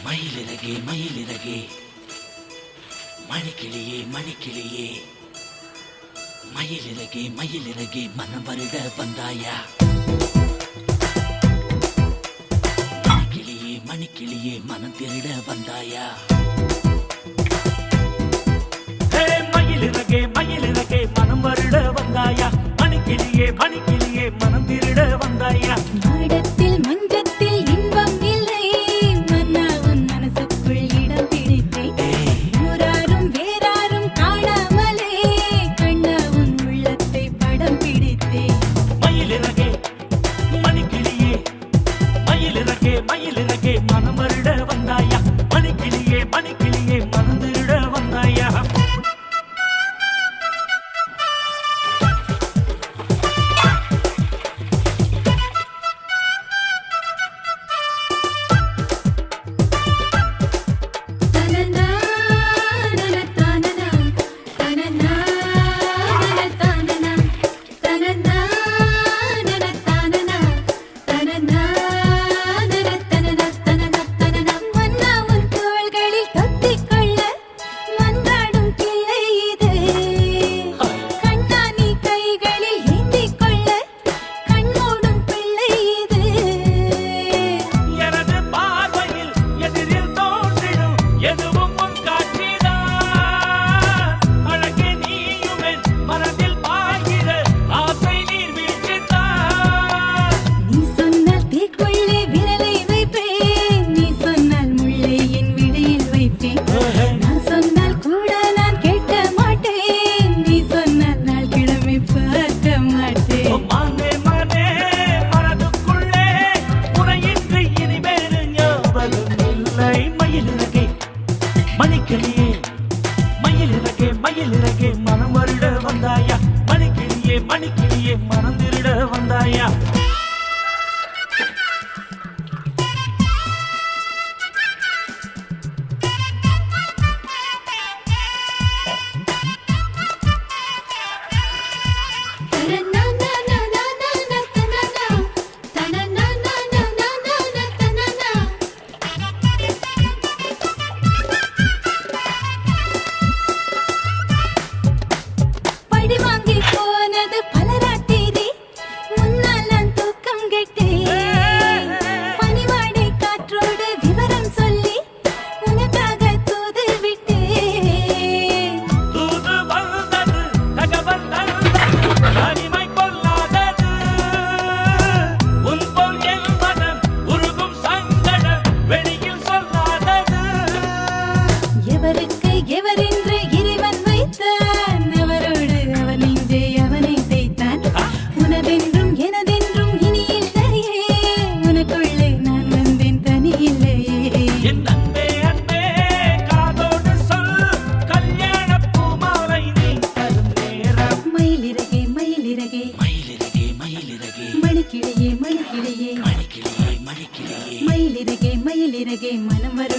மயிலிறகே மயிலிறகே மணிக்கிளியே மணிக்கிளியே மயிலிறகே மயிலிறகே மனம் வருட வந்தாயா மணிக்கிளியே மணிக்கிளியே மனம் திருட வந்தாயா மயிலிறகே மயிலிறகே மனம் வருட வந்தாயா மணிக்கிளியே மணிக்கிளியே மனம் திருட வந்தாயா மாடத்தில் மஞ்சத்தில் இன்பம் இல்லை மன்னா உன் மனசுக்குள் இடம் பிடித்தேன் ஊராரும் வேறாரும் காணாமலே கண்ணா உன் உள்ளத்தை படம் பிடித்தேன் மயிலிறகே மணிக்கிளியே மயிலிறகே மயிலிறகே மனம் வருட வந்தாயா மணிக்கிளியே மணிக்கிளியே மனம் திருட வந்தாயா மணிக்கிளியே மயிலிறகே மயிலிறகே மனம் வருட வந்தாயா மணிக்கிளியே மணிக்கிளியே மனம் திருட வந்தாயா மயிலிறகே மயிலிறகே மனம் வர